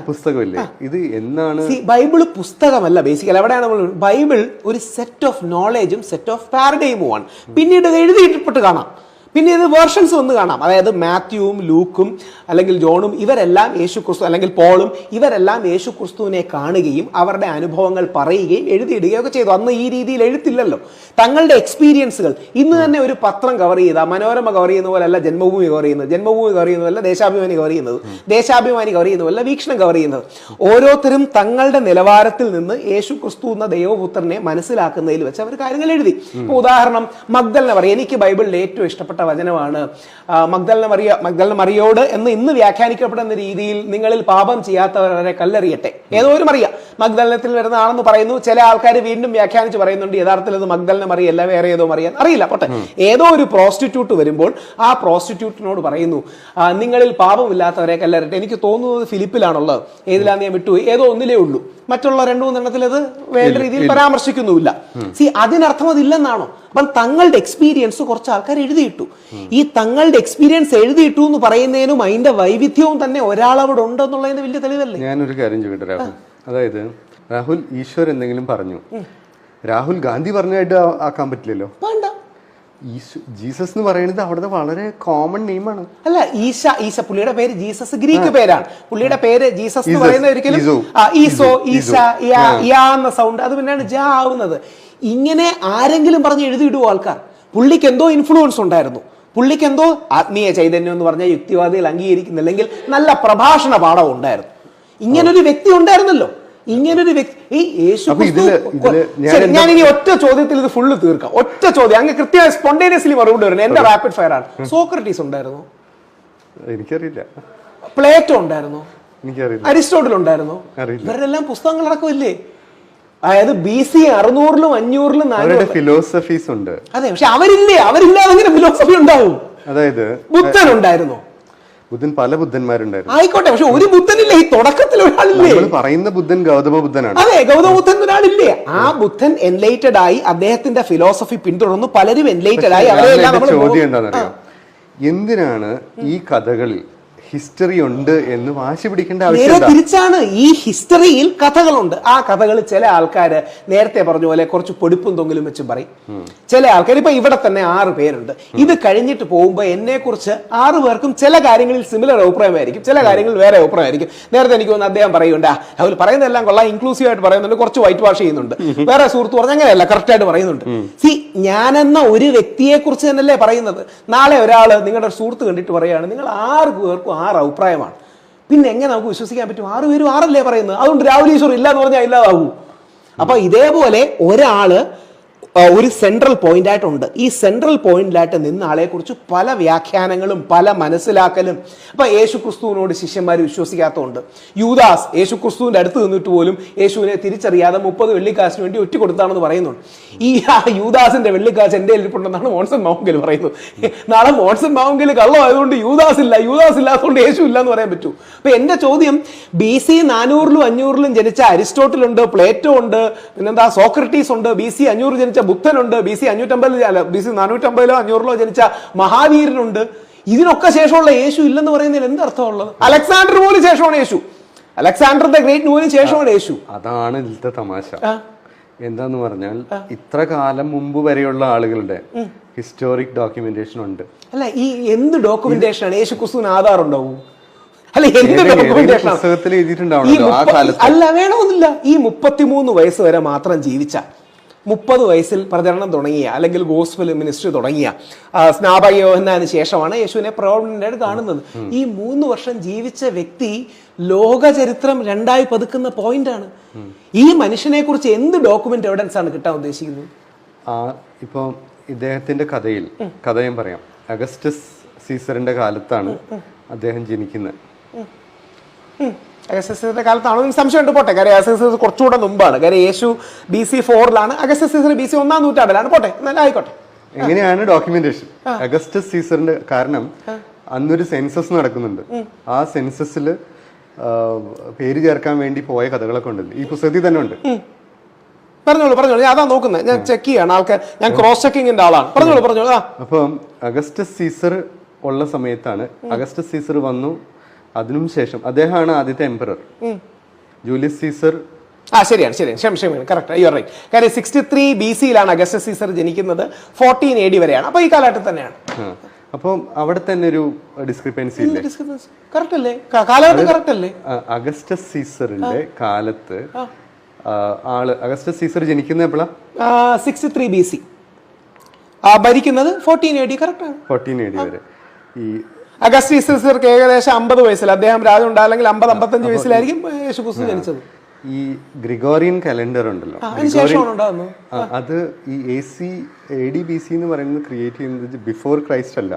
Speaker 1: പുസ്തകമല്ലേ ഇത്? എന്നാണ്
Speaker 2: ബൈബിൾ പുസ്തകമല്ല ബേസിക്കലി. എവിടെയാണ് നമ്മൾ? ബൈബിൾ ഒരു സെറ്റ് ഓഫ് നോളേജും സെറ്റ് ഓഫ് പാരഡൈമുമാണ്. പിന്നീട് എഴുതിയിട്ടിട്ട് കാണാം. പിന്നെ ഇത് വേർഷൻസ് ഒന്ന് കാണാം. അതായത് മാത്യുവും ലൂക്കും അല്ലെങ്കിൽ ജോണും ഇവരെല്ലാം യേശു ക്രിസ്തു അല്ലെങ്കിൽ പോളും ഇവരെല്ലാം യേശു ക്രിസ്തുവിനെ കാണുകയും അവരുടെ അനുഭവങ്ങൾ പറയുകയും എഴുതിയിടുകയും ഒക്കെ ചെയ്തു. അന്ന് ഈ രീതിയിൽ എഴുത്തില്ലല്ലോ. തങ്ങളുടെ എക്സ്പീരിയൻസുകൾ ഇന്ന് തന്നെ ഒരു പത്രം കവർ ചെയ്ത മനോരമ കവർ ചെയ്യുന്ന പോലെയല്ല ജന്മഭൂമി കവർ ചെയ്യുന്നത്, ജന്മഭൂമി കവർ ചെയ്യുന്നതല്ല ദേശാഭിമാനി കവർ ചെയ്യുന്നത്, ദേശാഭിമാനി കവർ ചെയ്യുന്നതല്ല വീക്ഷണം കവർ ചെയ്യുന്നത്. ഓരോരുത്തരും തങ്ങളുടെ നിലവാരത്തിൽ നിന്ന് യേശു ക്രിസ്തു എന്ന ദൈവപുത്രനെ മനസ്സിലാക്കുന്നതിൽ വെച്ച് അവർ കാര്യങ്ങൾ എഴുതി. ഇപ്പൊ ഉദാഹരണം മഗ്ദലന പറയും, എനിക്ക് ബൈബിളിൽ ഏറ്റവും ഇഷ്ടപ്പെട്ട വചനമാണ് മഗ്ദലന മറിയോട് എന്ന് ഇന്ന് വ്യാഖ്യാനിക്കപ്പെടുന്ന രീതിയിൽ നിങ്ങളിൽ പാപം ചെയ്യാത്തവരെ കല്ലെറിയട്ടെ. ഏതോ ഒരു മറിയ മഗ്ദലനത്തിൽ വരുന്ന ആണെന്ന് പറയുന്നു. ചില ആൾക്കാർ വീണ്ടും വ്യാഖ്യാനിച്ച് പറയുന്നുണ്ട് യഥാർത്ഥത്തിൽ അത് മഗ്ദലന മറിയല്ല, വേറെ ഏതോ മറിയ, അറിയില്ല. പോട്ടെ, ഏതോ ഒരു പ്രോസ്റ്റിറ്റ്യൂട്ട് വരുമ്പോൾ ആ പ്രോസ്റ്റിറ്റ്യൂട്ടിനോട് പറയുന്നു നിങ്ങളിൽ പാപമില്ലാത്തവരെ കല്ലെറിയട്ടെ. എനിക്ക് തോന്നുന്നത് ഫിലിപ്പിലാണുള്ളത്, ഏതിലാന്ന് ഞാൻ വിട്ടുപോയി, ഏതോ ഒന്നിലേ ഉള്ളൂ. മറ്റുള്ള 2-3 എണ്ണത്തിൽ അത് വേണ്ട രീതിയിൽ പരാമർശിക്കുന്നുമില്ല. അതിനർത്ഥം അതില്ലെന്നാണോ? അപ്പം തങ്ങളുടെ എക്സ്പീരിയൻസ് കുറച്ച് ആൾക്കാർ എഴുതിയിട്ടു. ഈ തങ്ങളുടെ എക്സ്പീരിയൻസ് എഴുതിയിട്ടു എന്ന് പറയുന്നതിനും അതിന്റെ വൈവിധ്യവും തന്നെ ഒരാളവിടെ ഉണ്ടെന്നുള്ളതിന് വലിയ തെളിവല്ലേ?
Speaker 1: ഞാനൊരു കാര്യം ചോദിക്കട്ടെ രാഹുൽ, അതായത് രാഹുൽ ഈശ്വർ എന്തെങ്കിലും പറഞ്ഞു, രാഹുൽ ഗാന്ധി പറഞ്ഞായിട്ട് ആക്കാൻ പറ്റില്ലല്ലോ. ജീസസ് എന്ന് പറയുന്നത് അവിടുത്തെ വളരെ കോമൺ നെയിമാണ്.
Speaker 2: അല്ല, ഈശ പുള്ളിയുടെ പേര് ജീസസ് ഗ്രീക്ക് പേരാണ്. പുള്ളിയുടെ പേര് ജീസസ് എന്ന് പറയുന്നത് ഒരിക്കലും ഈസോ ഈശ യാ എന്ന സൗണ്ട് അത് പിന്നെയാണ് ജ ആവുന്നത്. ഇങ്ങനെ ആരെങ്കിലും പറഞ്ഞ് എഴുതിയിടുവോ ആൾക്കാർ? പുള്ളിക്ക് എന്തോ ഇൻഫ്ലുവൻസ് ഉണ്ടായിരുന്നു, പുള്ളിക്ക് എന്തോ ആത്മീയ ചൈതന്യം എന്ന് പറഞ്ഞാൽ യുക്തിവാദികൾ അംഗീകരിക്കുന്നില്ലെങ്കിൽ നല്ല പ്രഭാഷണ പാഠം ഉണ്ടായിരുന്നു. ഇങ്ങനൊരു വ്യക്തി ഉണ്ടായിരുന്നല്ലോ. ഇങ്ങനൊരു വ്യക്തി ഞാൻ ഇനി ഒറ്റ ചോദ്യത്തിൽ ഇത് ഫുള്ള് തീർക്കാം. ഒറ്റ ചോദ്യം, അങ്ങ് കൃത്യമായി സ്പോണ്ടേനിയസ്ലി മറുപടി വരുന്നത്. എന്റെ റാപ്പിഡ് ഫയർ ആണ്. സോക്രട്ടീസ് ഉണ്ടായിരുന്നു?
Speaker 1: എനിക്കറിയില്ല.
Speaker 2: പ്ലേറ്റോ ഉണ്ടായിരുന്നു? അരിസ്റ്റോട്ടിൽ ഉണ്ടായിരുന്നു? ഇവരുടെ എല്ലാം പുസ്തകങ്ങൾ അടക്കമില്ലേ? അതായത് BC 600-ലും 500-ലും 400
Speaker 1: ഫിലോസഫീസ് ഉണ്ട്.
Speaker 2: അതെ, പക്ഷെ അവരില്ലാതെ എങ്ങനെ ഫിലോസഫി ഉണ്ടാവും?
Speaker 1: അതായത്
Speaker 2: ബുദ്ധൻ ഉണ്ടായിരുന്നു?
Speaker 1: ബുദ്ധൻ പല ബുദ്ധന്മാരുണ്ടായിരുന്നു.
Speaker 2: ആയിക്കോട്ടെ, പക്ഷെ ഒരു ബുദ്ധനില്ല. ഈ തുടക്കത്തിൽ ഒരാളില്ലേ?
Speaker 1: പറയുന്ന ബുദ്ധൻ ഗൗതമ ബുദ്ധനാണ്.
Speaker 2: അതെ, ഗൗതമ ബുദ്ധൻ ഒരാളില്ലേ? ആ ബുദ്ധൻ എൻലൈറ്റഡ് ആയി അദ്ദേഹത്തിന്റെ ഫിലോസഫി പിന്തുടർന്നു. പലരും എൻലൈറ്റഡ് ആയി.
Speaker 1: ചോദ്യം എന്താണെന്നറിയോ, എന്തിനാണ് ഈ കഥകളിൽ ഹിസ്റ്ററി ഉണ്ട് എന്ന് വാശി പിടിക്കേണ്ട ആവശ്യം?
Speaker 2: തിരിച്ചാണ്, ഈ ഹിസ്റ്ററിയിൽ കഥകളുണ്ട്. ആ കഥകൾ ചില ആൾക്കാര് നേരത്തെ പറഞ്ഞ പോലെ കുറച്ച് പൊടിപ്പും തൊങ്ങിലും വെച്ചും പറയും. ചില ആൾക്കാർ, ഇപ്പൊ ഇവിടെ തന്നെ 6 പേരുണ്ട്. ഇത് കഴിഞ്ഞിട്ട് പോകുമ്പോൾ എന്നെ കുറിച്ച് 6 പേർക്കും ചില കാര്യങ്ങളിൽ സിമിലർ അഭിപ്രായമായിരിക്കും, ചില കാര്യങ്ങളിൽ വേറെ അഭിപ്രായമായിരിക്കും. നേരത്തെ എനിക്ക് തോന്നുന്നു അദ്ദേഹം പറയുന്നുണ്ട്, അവർ പറയുന്നതെല്ലാം കൊള്ളാം, ഇൻക്ലൂസീവ് ആയിട്ട് പറയുന്നുണ്ട്, കുറച്ച് വൈറ്റ് വാഷ് ചെയ്യുന്നുണ്ട്. വേറെ സുഹൃത്ത് പറഞ്ഞ അങ്ങനെയല്ല, കറക്റ്റ് ആയിട്ട് പറയുന്നുണ്ട്. ഞാനെന്ന ഒരു വ്യക്തിയെ കുറിച്ച് തന്നെയല്ലേ പറയുന്നത്. നാളെ ഒരാള് നിങ്ങളുടെ സുഹൃത്ത് കണ്ടിട്ട് പറയുകയാണ് നിങ്ങൾ 6 പേർക്കും 6 അഭിപ്രായമാണ്, പിന്നെ എങ്ങനെ നമുക്ക് വിശ്വസിക്കാൻ പറ്റും? 6 പേരും 6 അല്ലേ പറയുന്നത്. അതുകൊണ്ട് രാഹുൽ ഈശ്വർ ഇല്ല എന്ന് പറഞ്ഞാൽ ഇല്ലാതാവൂ. അപ്പൊ ഇതേപോലെ ഒരാള് ഒരു സെൻട്രൽ പോയിന്റ് ആയിട്ടുണ്ട്. ഈ സെൻട്രൽ പോയിന്റിലായിട്ട് നിന്ന ആളെ കുറിച്ച് പല വ്യാഖ്യാനങ്ങളും പല മനസ്സിലാക്കലും. അപ്പൊ യേശു ക്രിസ്തുവിനോട് ശിഷ്യന്മാർ വിശ്വസിക്കാത്തതുണ്ട്. യൂദാസ് യേശു ക്രിസ്തുവിന്റെ അടുത്ത് നിന്നിട്ട് പോലും യേശുവിനെ തിരിച്ചറിയാതെ 30 വെള്ളിക്കാശിന് വേണ്ടി ഒറ്റ കൊടുത്താണെന്ന് പറയുന്നുണ്ട്. ഈ യൂദാസിന്റെ വെള്ളിക്കാശ് എന്റെ ഇരിപ്പുണ്ടെന്നാണ് മോൺസൺ മാവുങ്കൽ പറയുന്നത്. നാളെ മോൺസൺ മാവുങ്കൽ കള്ളമായതുകൊണ്ട് യൂദാസ് ഇല്ലാത്തതുകൊണ്ട് യേശു ഇല്ല എന്ന് പറയാൻ പറ്റൂ? അപ്പൊ എന്റെ ചോദ്യം, BC 400-ലും 500-ലും ജനിച്ച അരിസ്റ്റോട്ടിൽ ഉണ്ട്, പ്ലേറ്റോ ഉണ്ട്, പിന്നെന്താ സോക്രട്ടീസ് ഉണ്ട്, BC 500 ജനിച്ച ബുദ്ധനുണ്ട്, BC 450-ലോ 500-ലോ ജനിച്ച മഹാവീരനുണ്ട്. ഇതിനൊക്കെ ശേഷമുള്ള യേശു ഇല്ലെന്ന് പറയുന്നതിൽ എന്ത് അർത്ഥമുള്ളത്? അലക്സാണ്ടർ പോലും ശേഷമാണ് യേശു. അലക്സാണ്ടർ ദ ഗ്രേറ്റ് പോലും ശേഷമാണ് യേശു.
Speaker 1: അതാണ് ഇതിലത്തെ തമാശ. എന്താന്ന് പറഞ്ഞാൽ ഇത്ര കാലം മുമ്പ് വരെയുള്ള ആളുകളുടെ ഹിസ്റ്റോറിക് ഡോക്യുമെന്റേഷൻ ഉണ്ട്.
Speaker 2: അല്ല, ഈ എന്ത് ഡോക്യുമെന്റേഷൻ ആണ്? യേശു ക്രിസ്തുവിന് ആധാർ ഉണ്ടാവും? അല്ല, എന്ത് ഡോക്യുമെന്റേഷൻ? അല്ല, വേണമെന്നില്ല. ഈ 33 വയസ്സ് വരെ മാത്രം ജീവിച്ച, 30 വയസ്സിൽ പ്രചരണം തുടങ്ങിയ, അല്ലെങ്കിൽ ഗോസ്പൽ മിനിസ്ട്രി തുടങ്ങിയ സ്നാപക യോഹന്നാന് ശേഷമാണ് യേശുവിനെ പ്രോമിനന്റ് ആയിട്ട് കാണുന്നത്. ഈ 3 വർഷം ജീവിച്ച വ്യക്തി ലോക ചരിത്രം 2ആയി പതുക്കുന്ന പോയിന്റാണ്. ഈ മനുഷ്യനെ കുറിച്ച് എന്ത് ഡോക്യുമെന്റ് എവിഡൻസ് ആണ് കിട്ടാൻ ഉദ്ദേശിക്കുന്നത്?
Speaker 1: ഇപ്പൊ ഇദ്ദേഹത്തിന്റെ കഥ ഞാൻ പറയാം. അഗസ്റ്റസ് സീസറിന്റെ കാലത്താണ് അദ്ദേഹം ജനിക്കുന്നത്.
Speaker 2: അഗസ്റ്റസിന്റെ കാലത്താണോ സംശയമുണ്ട്. പോട്ടെ, കാര്യം അഗസ്റ്റസ് കുറച്ചുകൂടെ മുമ്പാണ്. കാര്യം യേശു BC 4-ലാണ്, അഗസ്റ്റസ് BC 1-ാം നൂറ്റാണ്ടിലാണ്. പോട്ടെ, എന്നാലും ആയിക്കോട്ടെ.
Speaker 1: എങ്ങനെയാണ് ഡോക്യുമെന്റേഷൻ? അഗസ്റ്റസ് സീസറിന്റെ കാരണം അന്നൊരു സെൻസസ് നടക്കുന്നുണ്ട്. ആ സെൻസസിൽ പേര് ചേർക്കാൻ വേണ്ടി പോയ കഥകളൊക്കെ ഉണ്ട്. ഈ പുസ്തകത്തിൽ തന്നെ ഉണ്ട്.
Speaker 2: പറഞ്ഞോളൂ. ഞാൻ അതാ നോക്കുന്നത്. ഞാൻ ചെക്ക് ചെയ്യാണ് ആൾക്കാർ. ഞാൻ ക്രോസ് ചെക്കിങ്ങിന്റെ ആളാണ്. പറഞ്ഞോളൂ.
Speaker 1: അപ്പം അഗസ്റ്റസ് സീസർ ഉള്ള സമയത്താണ്, അഗസ്റ്റസ് സീസർ വന്നു, അതിനും ശേഷം അദ്ദേഹമാണ് ആദ്യത്തെ എംപറർ. ജൂലിയസ് സീസർ
Speaker 2: ശരിയാണ് കറക്റ്റ്, യു ആർ റൈറ്റ്. കാര്യം 63 BC-യിലാണ് അഗസ്റ്റസ് സീസർ ജനിക്കുന്നത്, 14 AD വരെയാണ്. അപ്പൊ ഈ കാലഘട്ടത്തിൽ തന്നെയാണ്.
Speaker 1: അപ്പം അവിടെ തന്നെ ഒരു ഡിസ്ക്രിപ്പൻസി ഇല്ലേ?
Speaker 2: കറക്റ്റ് അല്ലേ? കാലഘട്ടം കറക്റ്റ് അല്ലേ?
Speaker 1: അഗസ്റ്റസ് സീസറിന്റെ കാലത്ത് അഗസ്റ്റസ് സീസർ ജനിക്കുന്ന എപ്പോഴാ?
Speaker 2: 63 BC. ഭരിക്കുന്നത് 14 AD. കറക്റ്റ് ആണ്.
Speaker 1: 14 AD വരെ. ഈ
Speaker 2: അഗസ്റ്റസ് സീസർക്ക് ഏകദേശം 50 വയസ്സിൽ അദ്ദേഹം രാജു ഉണ്ടായില്ലെങ്കിൽ 50-55 വയസ്സിലായിരിക്കും യേശുക്രിസ്തു ജനിച്ചത്.
Speaker 1: ഈ ഗ്രിഗോറിയൻ കലണ്ടർ ഉണ്ടല്ലോ, അത് ഈ AC AD BC എന്ന് പറയുന്നത് ക്രിയേറ്റ് ചെയ്യുന്നത് ബിഫോർ ക്രൈസ്റ്റ് അല്ല.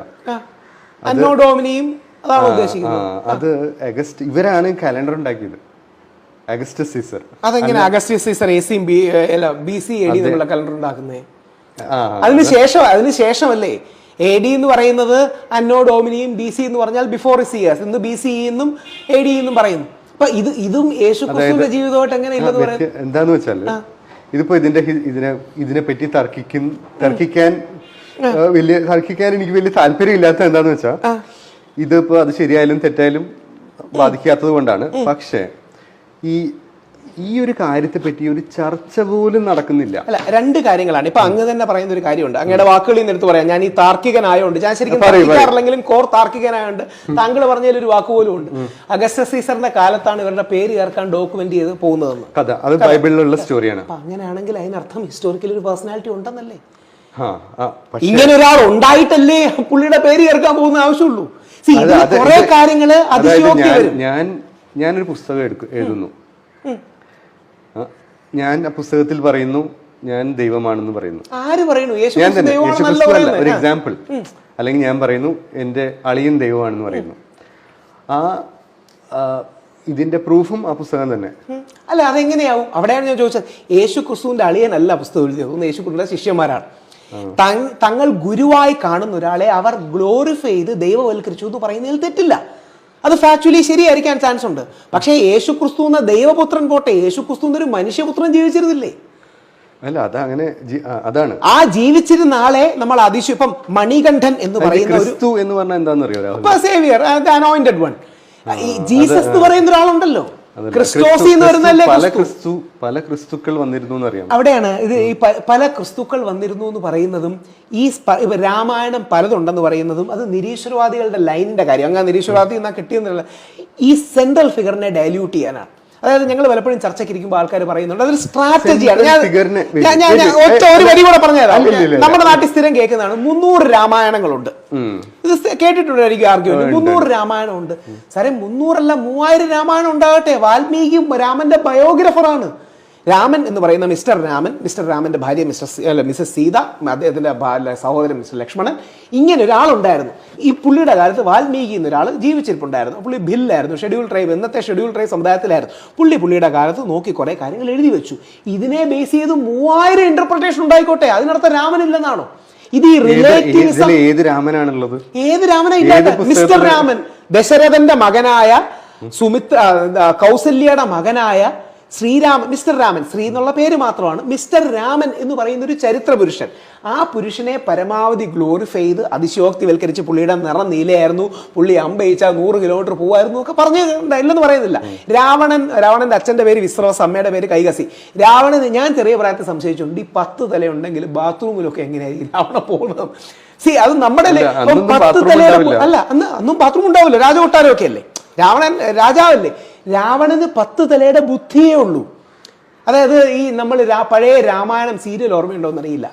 Speaker 2: അന്നോ ഡോമിനിയും അതാണ് ഉദ്ദേശിക്കുന്നത്.
Speaker 1: അത് ഇവരാണ് കലണ്ടർ ഉണ്ടാക്കിയത്, അഗസ്റ്റസ് സീസർ.
Speaker 2: അതെങ്ങനെ അഗസ്റ്റസ് സീസർ BC AD എന്നുള്ള കലണ്ടർ ഉണ്ടാക്കുന്നേ? അതിനുശേഷമല്ലേ AD എന്ന് പറയുന്നത് അന്നോ ഡോമിനിയും BC എന്ന് പറഞ്ഞാൽ ബിഫോർ ഇയേഴ്സ്. ഇന്ന് BCE എന്നും AD എന്നും പറയുന്നു. അപ്പൊ ഇതും യേശുക്രിസ്തുവിന്റെ ജീവിതമായിട്ട് എങ്ങനെ ഇല്ലെന്ന് പറയുന്നത്
Speaker 1: എന്താന്ന് വെച്ചാല്, ഇതിപ്പോ ഇതിനെ പറ്റി തർക്കിക്കാൻ എനിക്ക് വലിയ താല്പര്യം ഇല്ലാത്ത എന്താന്ന് വെച്ചാ, ഇതിപ്പോ അത് ശരിയായാലും തെറ്റായാലും ബാധിക്കാത്തത് കൊണ്ടാണ്. പക്ഷെ ഈ ഒരു കാര്യത്തെ പറ്റി ഒരു ചർച്ച പോലും നടക്കുന്നില്ല.
Speaker 2: അല്ല, രണ്ട് കാര്യങ്ങളാണ്. ഇപ്പൊ അങ്ങ് തന്നെ പറയുന്ന ഒരു കാര്യമുണ്ട്. അങ്ങയുടെ വാക്കുകളിൽ നിന്ന് എടുത്ത് പറയാം. ഞാൻ ഈ താർക്കികനായോണ്ട്, ഞാൻ ശരിക്കും താർക്കിക്കാറില്ലെങ്കിലും കോർ താർക്കികനായോണ്ട് താങ്കൾ പറഞ്ഞതിൽ ഒരു വാക്ക് പോലും ഉണ്ട്. അഗസ്റ്റസ് സീസറിന്റെ കാലത്താണ് ഇവരുടെ പേര് ചേർക്കാൻ ഡോക്യുമെന്റ് ചെയ്ത് പോകുന്നതെന്ന്.
Speaker 1: കഥ അത് ബൈബിളിലുള്ള സ്റ്റോറിയാണ്.
Speaker 2: അപ്പൊ അങ്ങനെയാണെങ്കിൽ അതിനർത്ഥം ഹിസ്റ്റോറിക്കൽ ഒരു പേഴ്സണാലിറ്റി ഉണ്ടെന്നല്ലേ? ഇങ്ങനെ ഒരാൾ ഉണ്ടായിട്ടല്ലേ പുള്ളിയുടെ പേര് ചേർക്കാൻ പോകുന്ന ആവശ്യമുള്ളൂ. കുറെ കാര്യങ്ങള് അതിശയോക്തി വരും.
Speaker 1: ഞാനൊരു പുസ്തകം എഴുതുന്നു, ഞാൻ ആ പുസ്തകത്തിൽ പറയുന്നു ഞാൻ ദൈവമാണെന്ന് പറയുന്നു.
Speaker 2: ആര് പറയുന്നു?
Speaker 1: ഞാൻ തന്നെ, യേശുക്രിസ്തു അല്ല, ഒരു എക്സാമ്പിൾ. അല്ലെങ്കിൽ ഞാൻ പറയുന്നു എന്റെ അളിയൻ ദൈവമാണെന്ന് പറയുന്നു. ഇതിന്റെ പ്രൂഫും ആ പുസ്തകം തന്നെ.
Speaker 2: അല്ല, അതെങ്ങനെയാവും? അവിടെയാണ് ഞാൻ ചോദിച്ചത്. യേശുക്രിസ്തുവിന്റെ അളിയനല്ല പുസ്തകം എഴുതിയത്, യേശുക്രിസ്തുവിന്റെ ശിഷ്യന്മാരാണ്. തങ്ങൾ ഗുരുവായി കാണുന്ന ഒരാളെ അവർ ഗ്ലോറിഫൈ ചെയ്ത് ദൈവവൽക്കരിച്ചു എന്ന് പറയുന്നതിൽ തെറ്റില്ല. അത് ഫാക്ച്വലി ശരിയായിരിക്കാൻ ചാൻസ് ഉണ്ട്. പക്ഷേ യേശുക്രിസ്തു എന്ന ദൈവപുത്രൻ പോട്ടെ, യേശുക്രിസ്തു എന്നൊരു മനുഷ്യപുത്രൻ ജീവിച്ചിരുന്നില്ലേ?
Speaker 1: അല്ല, അതങ്ങനെ അതാണ്.
Speaker 2: ആ ജീവിച്ചിരുന്ന ആളെ നമ്മൾ ഇപ്പം മണികണ്ഠൻ എന്ന് പറയുന്ന
Speaker 1: ക്രിസ്തു എന്ന് പറഞ്ഞാൽ എന്താണെന്നറിയോ?
Speaker 2: Saviour, anointed one. ഈ ജീസസ് എന്ന് പറയുന്ന ഒരാളുണ്ടല്ലോ, ക്രിസ്റ്റോസി എന്ന് പറയുന്നല്ലേ
Speaker 1: പല ക്രിസ്തുക്കൾ വന്നിരുന്നു എന്നറിയാം.
Speaker 2: അവിടെയാണ് ഇത് ഈ പല ക്രിസ്തുക്കൾ വന്നിരുന്നു എന്ന് പറയുന്നതും ഈ രാമായണം പലതുണ്ടെന്ന് പറയുന്നതും അത് നിരീശ്വരവാദികളുടെ ലൈനിന്റെ കാര്യം. അങ്ങനെ നിരീശ്വരവാദി എന്നാ കിട്ടിയെന്നുള്ള ഈ സെൻട്രൽ ഫിഗറിനെ ഡയല്യൂട്ട് ചെയ്യാനാണ്. അതായത് ഞങ്ങൾ പലപ്പോഴും ചർച്ചയ്ക്ക് ഇരിക്കുമ്പോൾ ആൾക്കാർ പറയുന്നുണ്ട് അതൊരു സ്ട്രാറ്റജിയാണ്. ഞാൻ ഒറ്റ ഒരു വരി കൂടെ പറഞ്ഞുതരാം. നമ്മുടെ നാട്ടിൽ സ്ഥിരം കേൾക്കുന്നതാണ് 300 രാമായണങ്ങളുണ്ട്. ഇത് കേട്ടിട്ടുണ്ടായിരിക്കും ആർഗ്യുമെന്റ്. 300 രാമായണമുണ്ട്. സാറേ, 300 അല്ല, 3000 രാമായണം ഉണ്ടാകട്ടെ. വാൽമീകി രാമന്റെ ബയോഗ്രഫറാണ്. രാമൻ എന്ന് പറയുന്ന മിസ്റ്റർ രാമന്റെ ഭാര്യ മിസ്സസ് സീത, അദ്ദേഹത്തിന്റെ സഹോദരൻ മിസ്റ്റർ ലക്ഷ്മണൻ, ഇങ്ങനെ ഒരാളുണ്ടായിരുന്നു. ഈ പുള്ളിയുടെ കാലത്ത് വാൽമീകി എന്നൊരാൾ ജീവിച്ചിരിപ്പുണ്ടായിരുന്നു. പുള്ളി ഭില്ലായിരുന്നു, ഷെഡ്യൂൾ ട്രൈബ്, ഇന്നത്തെ ഷെഡ്യൂൾ ട്രൈബ് സമുദായത്തിലായിരുന്നു. പുള്ളിയുടെ കാലത്ത് നോക്കി കുറെ കാര്യങ്ങൾ എഴുതി വെച്ചു. ഇതിനെ ബേസ് ചെയ്ത് 3000 ഇന്റർപ്രിട്ടേഷൻ ഉണ്ടായിക്കോട്ടെ. അതിനർത്ഥം രാമനില്ലെന്നാണോ? ഇത് ഈ റിലേറ്റീവിസം.
Speaker 1: ഏത് രാമനാണുള്ളത്?
Speaker 2: ഏത് രാമനാ ഇല്ലാതെ? മിസ്റ്റർ രാമൻ, ദശരഥന്റെ മകനായ കൗസല്യയുടെ മകനായ മിസ്റ്റർ രാമൻ, ശ്രീ എന്നുള്ള പേര് മാത്രമാണ്. മിസ്റ്റർ രാമൻ എന്ന് പറയുന്ന ഒരു ചരിത്ര പുരുഷൻ. ആ പുരുഷനെ പരമാവധി ഗ്ലോറിഫൈ ചെയ്ത് അതിശയോക്തിവൽക്കരിച്ച് പുള്ളിയുടെ നിറം നീലയായിരുന്നു, പുള്ളി അമ്പയിച്ചാൽ 100 കിലോമീറ്റർ പോകുമായിരുന്നു ഒക്കെ പറഞ്ഞു ഇല്ലെന്ന് പറയുന്നില്ല. രാവണന്റെ അച്ഛന്റെ പേര് വിശ്രവസ്, അമ്മയുടെ പേര് കൈകസി. രാവണന് ഞാൻ ചെറിയ പ്രായത്തിൽ സംശയിച്ചിട്ടുണ്ട്, ഈ 10 തലയുണ്ടെങ്കിൽ ബാത്റൂമിലൊക്കെ എങ്ങനെയായിരിക്കും രാവണ പോകുന്നത്? അത് നമ്മുടെ 10 തലയുടെ അല്ല, അന്നും ബാത്റൂം ഉണ്ടാവില്ല, രാജകൊട്ടാരമൊക്കെ അല്ലേ, രാവണൻ രാജാവല്ലേ. രാവണന് 10 തലയുടെ ബുദ്ധിയേ ഉള്ളൂ. അതായത് ഈ നമ്മൾ പഴയ രാമായണം സീരിയൽ ഓർമ്മയുണ്ടോന്ന് അറിയില്ല.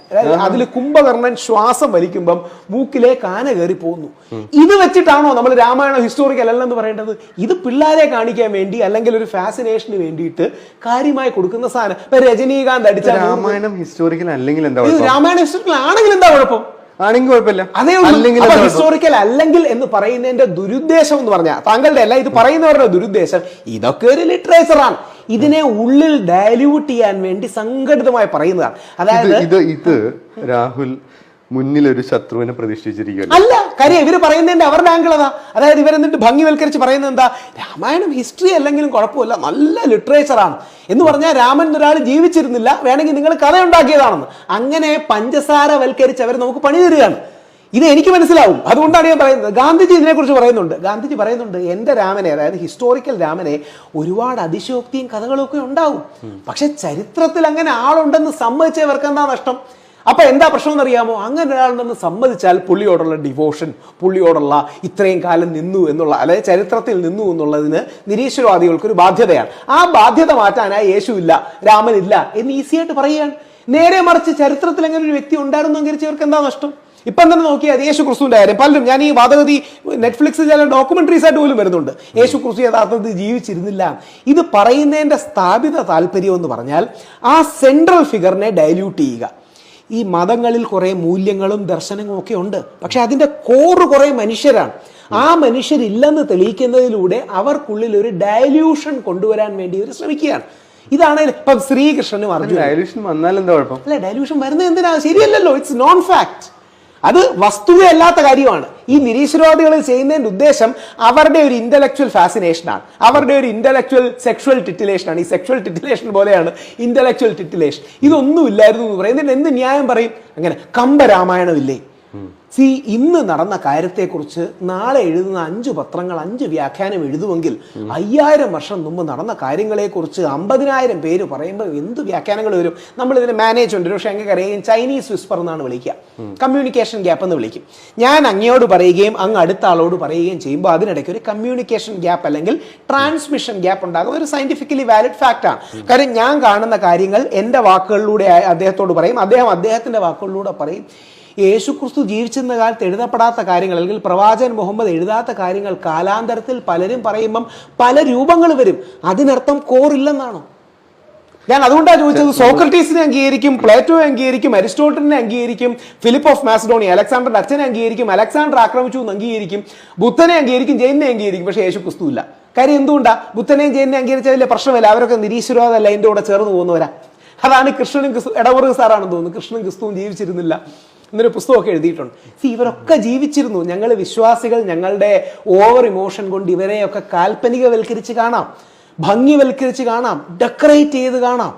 Speaker 2: അതിൽ കുംഭകർണൻ ശ്വാസം വലിക്കുമ്പം മൂക്കിലെ കാന കയറി പോകുന്നു. ഇത് വെച്ചിട്ടാണോ നമ്മൾ രാമായണം ഹിസ്റ്റോറിക്കൽ അല്ലെന്ന് പറയേണ്ടത്? ഇത് പിള്ളേരെ കാണിക്കാൻ വേണ്ടി അല്ലെങ്കിൽ ഒരു ഫാസിനേഷന് വേണ്ടിയിട്ട് കാര്യമായി കൊടുക്കുന്ന സാധനം. ഇപ്പൊ രജനീകാന്ത് അടിച്ച
Speaker 1: രാമായണം ഹിസ്റ്റോറിക്കൽ അല്ലെങ്കിൽ എന്താ?
Speaker 2: രാമായണം ഹിസ്റ്റോറിക്കൽ ആണെങ്കിൽ എന്താ കുഴപ്പം?
Speaker 1: ആണെങ്കിൽ കുഴപ്പമില്ല.
Speaker 2: അതേ ഹിസ്റ്റോറിക്കൽ അല്ലെങ്കിൽ എന്ന് പറയുന്നതിന്റെ ദുരുദ്ദേശം എന്ന് പറഞ്ഞാൽ, താങ്കളുടെ അല്ല, ഇത് പറയുന്നവരുടെ ദുരുദ്ദേശം ഇതൊക്കെ ഒരു ലിറ്ററേച്ചറാണ്. ഇതിനെ ഉള്ളിൽ ഡയല്യൂട്ട് ചെയ്യാൻ വേണ്ടി സംഘടിതമായി പറയുന്നതാണ്. അതായത്
Speaker 1: ഇത് രാഹുൽ മുന്നിൽ ഒരു ശത്രുവിനെ പ്രതിഷ്ഠിച്ചിരിക്കുകയാണ്.
Speaker 2: അല്ല, കാര്യം ഇവര് പറയുന്നതിന്റെ അവരുടെ ആംഗിൾ അതാ. അതായത് ഇവരെന്നിട്ട് ഭംഗിവൽക്കരിച്ച് പറയുന്നത് എന്താ? രാമായണം ഹിസ്റ്ററി അല്ലെങ്കിലും കുഴപ്പമില്ല, നല്ല ലിറ്ററേച്ചറാണ് എന്ന് പറഞ്ഞാൽ രാമൻ ഒരാൾ ജീവിച്ചിരുന്നില്ല, വേണമെങ്കിൽ നിങ്ങൾ കഥ ഉണ്ടാക്കിയതാണെന്ന് അങ്ങനെ പഞ്ചസാര വൽക്കരിച്ച് അവർ നമുക്ക് പണി തരികയാണ്. ഇത് എനിക്ക് മനസ്സിലാവും, അതുകൊണ്ടാണ് ഞാൻ പറയുന്നത്. ഗാന്ധിജി ഇതിനെക്കുറിച്ച് പറയുന്നുണ്ട്. ഗാന്ധിജി പറയുന്നുണ്ട്, എന്റെ രാമനെ, അതായത് ഹിസ്റ്റോറിക്കൽ രാമനെ ഒരുപാട് അതിശയോക്തിയും കഥകളും ഒക്കെ ഉണ്ടാവും, പക്ഷെ ചരിത്രത്തിൽ അങ്ങനെ ആളുണ്ടെന്ന് സമ്മതിച്ചവർക്ക് എന്താ നഷ്ടം? അപ്പൊ എന്താ പ്രശ്നം എന്നറിയാമോ? അങ്ങനെ ഒരാളുണ്ടെന്ന് സമ്മതിച്ചാൽ പുള്ളിയോടുള്ള ഡിവോഷൻ, പുള്ളിയോടുള്ള ഇത്രയും കാലം നിന്നു എന്നുള്ള, അതായത് ചരിത്രത്തിൽ നിന്നു എന്നുള്ളതിന് നിരീശ്വരവാദികൾക്കൊരു ബാധ്യതയാണ്. ആ ബാധ്യത മാറ്റാനായി യേശുവില്ല, രാമനില്ല എന്ന് ഈസിയായിട്ട് പറയുകയാണ്. നേരെ മറിച്ച് ചരിത്രത്തിൽ അങ്ങനെ ഒരു വ്യക്തി ഉണ്ടായിരുന്നെങ്കിൽ ഇവർക്ക് എന്താ നഷ്ടം? ഇപ്പം തന്നെ നോക്കിയാൽ യേശു ക്രിസ്തുവിന്റെ കാര്യം പലരും, ഞാൻ ഈ വാദഗതി നെറ്റ്ഫ്ലിക്സിൽ ചില ഡോക്യുമെന്ററീസ് ആയിട്ട് പോലും വരുന്നുണ്ട്, യേശു ക്രിസ്തു യഥാർത്ഥത്തിൽ ജീവിച്ചിരുന്നില്ല. ഇത് പറയുന്നതിന്റെ സ്ഥാപിത താല്പര്യം എന്ന് പറഞ്ഞാൽ ആ സെൻട്രൽ ഫിഗറിനെ ഡൈല്യൂട്ട് ചെയ്യുക. ഈ മതങ്ങളിൽ കുറെ മൂല്യങ്ങളും ദർശനങ്ങളും ഒക്കെ ഉണ്ട്, പക്ഷെ അതിന്റെ കോറ് കുറെ മനുഷ്യരാണ്. ആ മനുഷ്യരില്ലെന്ന് തെളിയിക്കുന്നതിലൂടെ അവർക്കുള്ളിൽ ഒരു ഡയല്യൂഷൻ കൊണ്ടുവരാൻ വേണ്ടി അവർ ശ്രമിക്കുകയാണ്. ഇതാണ് ഇപ്പം ശ്രീകൃഷ്ണനും അർജുനും.
Speaker 1: ഡയല്യൂഷൻ വന്നാൽ എന്താ കുഴപ്പം?
Speaker 2: അല്ല, ഡയല്യൂഷൻ വരുന്നത് എന്തിനാ? ശരിയല്ലല്ലോ, ഇറ്റ്സ് നോൺ ഫാക്ട്. അത് വസ്തുതയല്ലാത്ത കാര്യമാണ്. ഈ നിരീശ്വരവാദികൾ ചെയ്യുന്നതിന്റെ ഉദ്ദേശം അവരുടെ ഒരു ഇന്റലക്ച്വൽ ഫാസിനേഷനാണ്, അവരുടെ ഒരു ഇന്റലക്ച്വൽ സെക്ഷുവൽ ടിറ്റിലേഷനാണ്. ഈ സെക്ഷുവൽ ടിറ്റിലേഷൻ പോലെയാണ് ഇന്റലക്ച്വൽ ടിറ്റിലേഷൻ. ഇതൊന്നും ഇല്ലായിരുന്നു എന്ന് പറയും. എന്ത് ന്യായം പറയും? അങ്ങനെ കമ്പരാമായണം ഇല്ലേ? ഇന്ന് നടന്ന കാര്യത്തെക്കുറിച്ച് നാളെ എഴുതുന്ന 5 പത്രങ്ങൾ 5 വ്യാഖ്യാനം എഴുതുമെങ്കിൽ 5000 വർഷം മുമ്പ് നടന്ന കാര്യങ്ങളെക്കുറിച്ച് 50,000 പേര് പറയുമ്പോൾ എന്ത് വ്യാഖ്യാനങ്ങൾ വരും? നമ്മൾ ഇതിന് മാനേജ്മെന്റ്, പക്ഷേ അങ്ങ് അറിയാം, ചൈനീസ് വിസ്പർ എന്നാണ് വിളിക്കുക, കമ്മ്യൂണിക്കേഷൻ ഗ്യാപ്പ് എന്ന് വിളിക്കും. ഞാൻ അങ്ങയോട് പറയുകയും അങ്ങ് അടുത്ത ആളോട് പറയുകയും ചെയ്യുമ്പോൾ അതിനിടയ്ക്ക് ഒരു കമ്മ്യൂണിക്കേഷൻ ഗ്യാപ്പ് അല്ലെങ്കിൽ ട്രാൻസ്മിഷൻ ഗ്യാപ്പ് ഉണ്ടാകും. ഒരു സയന്റിഫിക്കലി വാലിഡ് ഫാക്ട് ആണ്. കാര്യം ഞാൻ കാണുന്ന കാര്യങ്ങൾ എൻ്റെ വാക്കുകളിലൂടെ അദ്ദേഹത്തോട് പറയും, അദ്ദേഹം അദ്ദേഹത്തിന്റെ വാക്കുകളിലൂടെ പറയും. യേശുക്രിസ്തു ജീവിച്ചിരുന്ന കാലത്ത് എഴുതപ്പെടാത്ത കാര്യങ്ങൾ അല്ലെങ്കിൽ പ്രവാചകൻ മുഹമ്മദ് എഴുതാത്ത കാര്യങ്ങൾ കാലാന്തരത്തിൽ പലരും പറയുമ്പം പല രൂപങ്ങൾ വരും. അതിനർത്ഥം കോറില്ലെന്നാണോ? ഞാൻ അതുകൊണ്ടാണ് ചോദിച്ചത്. സോക്രട്ടീസിനെ അംഗീകരിക്കും, പ്ലേറ്റോയെ അംഗീകരിക്കും, അരിസ്റ്റോട്ടലിനെ അംഗീകരിക്കും, ഫിലിപ്പ് ഓഫ് മാസിഡോണിയ അലക്സാണ്ടറിന്റെ അച്ഛനെ അംഗീകരിക്കും, അലക്സാണ്ടർ ആക്രമിച്ചു എന്ന് അംഗീകരിക്കും, ബുദ്ധനെ അംഗീകരിക്കും, ജൈനെ അംഗീകരിക്കും, പക്ഷേ യേശുക്രിസ്തു ഇല്ല. കാര്യം എന്തുകൊണ്ടാ? ബുദ്ധനെയും ജൈനെ അംഗീകരിച്ച വലിയ പ്രശ്നമില്ല, അവരൊക്കെ നിരീശ്വരവാദമല്ല അതിൻ്റെ കൂടെ ചേർന്ന് പോകുന്നവരാ. അതാണ് കൃഷ്ണനും എടവറുക സാറാണെന്ന് തോന്നുന്നു, കൃഷ്ണനും ക്രിസ്തുവും ജീവിച്ചിരുന്നില്ല എന്നൊരു പുസ്തകമൊക്കെ എഴുതിയിട്ടുണ്ട്. ഇവരൊക്കെ ജീവിച്ചിരുന്നു. ഞങ്ങൾ വിശ്വാസികൾ ഞങ്ങളുടെ ഓവർ ഇമോഷൻ കൊണ്ട് ഇവരെയൊക്കെ കാൽപ്പനികവൽക്കരിച്ച് കാണാം, ഭംഗിവൽക്കരിച്ച് കാണാം, ഡെക്കറേറ്റ് ചെയ്ത് കാണാം.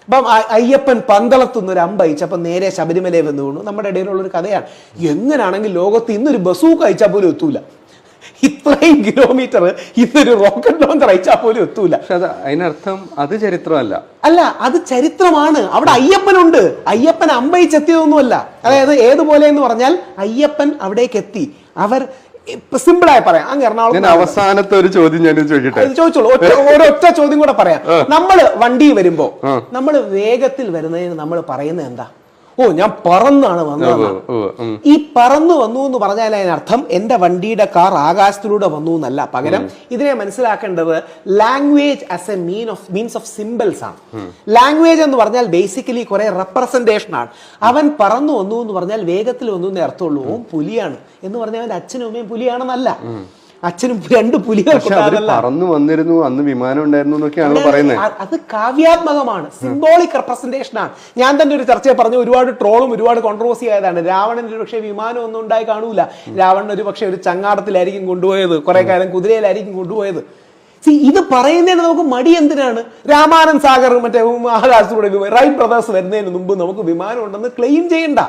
Speaker 2: അപ്പം അയ്യപ്പൻ പന്തളത്തുനിന്ന് ഒരു അമ്പ് അയച്ചപ്പം നേരെ ശബരിമലയെ വന്നു വീണു. നമ്മുടെ ഇടയിലുള്ളൊരു കഥയാണ്. എങ്ങനെയാണെങ്കിൽ ലോകത്ത് ഇന്നൊരു ബസൂക്ക് അയച്ചാൽ പോലും എത്തൂല, ഇത്രയും കിലോമീറ്റർ ഇന്നൊരു റോക്കറ്റ് ലോഞ്ചർ അയച്ചാൽ പോലും എത്തൂല.
Speaker 1: അതിനർത്ഥം അത് ചരിത്രമല്ല.
Speaker 2: അല്ല, അത് ചരിത്രമാണ്. അവിടെ അയ്യപ്പനുണ്ട്. അയ്യപ്പൻ അമ്പയിച്ചെത്തിയതൊന്നുമല്ല. അതായത് ഏതുപോലെ എന്ന് പറഞ്ഞാൽ അയ്യപ്പൻ അവിടേക്ക് എത്തി. അവർ സിമ്പിളായി പറയാം, അങ്ങ് എറണാകുളം.
Speaker 1: അവസാനത്തെ ഒരു ചോദ്യം ഞാൻ ചോദിക്കട്ടെ?
Speaker 2: ചോദിച്ചോളൂ. ഒരൊറ്റ ചോദ്യം കൂടെ പറയാം. നമ്മൾ വണ്ടി വരുമ്പോ നമ്മൾ വേഗത്തിൽ വരുന്നതിന് നമ്മൾ പറയുന്നത് എന്താ? ഓ, ഞാൻ പറന്നാണ് വന്നത്. ഈ പറന്നു വന്നു എന്ന് പറഞ്ഞാൽ അതിനർത്ഥം എന്റെ വണ്ടിയുടെ കാർ ആകാശത്തിലൂടെ വന്നു എന്നല്ല. പകരം ഇതിനെ മനസ്സിലാക്കേണ്ടത് language as A means of symbols ആണ്. ലാംഗ്വേജ് എന്ന് പറഞ്ഞാൽ ബേസിക്കലി കുറെ റെപ്രസെന്റേഷൻ ആണ്. അവൻ പറന്നു വന്നു എന്ന് പറഞ്ഞാൽ വേഗത്തിൽ വന്നു എന്നേ അർത്ഥമുള്ളൂ. ഓൻ പുലിയാണ് എന്ന് പറഞ്ഞാൽ അവന്റെ അച്ഛനും അമ്മയും പുലിയാണെന്നല്ല. അച്ഛനും 2 പുലികൾ
Speaker 1: പറന്നു വന്നിരുന്നു, അന്ന് വിമാനം ഉണ്ടായിരുന്നു എന്നൊക്കെയാണല്ലോ പറയുന്നത്.
Speaker 2: അത് കാവ്യാത്മകമാണ്, സിംബോളിക് റെപ്രസെന്റേഷൻ ആണ്. ഞാൻ തന്നെ ഒരു ചർച്ചയെ പറഞ്ഞു, ഒരുപാട് ട്രോളും ഒരുപാട് കോൺട്രവേഴ്സി ആയതാണ്. രാവണൻ ഒരു പക്ഷേ വിമാനം ഒന്നും ഉണ്ടായി കാണൂല. രാവണൻ ഒരു പക്ഷേ ഒരു ചങ്ങാടത്തിലായിരിക്കും കൊണ്ടുപോയത്, കുറെ കാലം കുതിരയിലായിരിക്കും കൊണ്ടുപോയത്. ഇത് പറയുന്നതിന് നമുക്ക് മടി എന്തിനാണ്? രാമാനന്ദ് സാഗർ മറ്റേ ആകാശത്തൂടെ റൈറ്റ് ബ്രദേഴ്സ് വരുന്നതിന് മുമ്പ് നമുക്ക് വിമാനം ഉണ്ടെന്ന് ക്ലെയിം ചെയ്യണ്ട.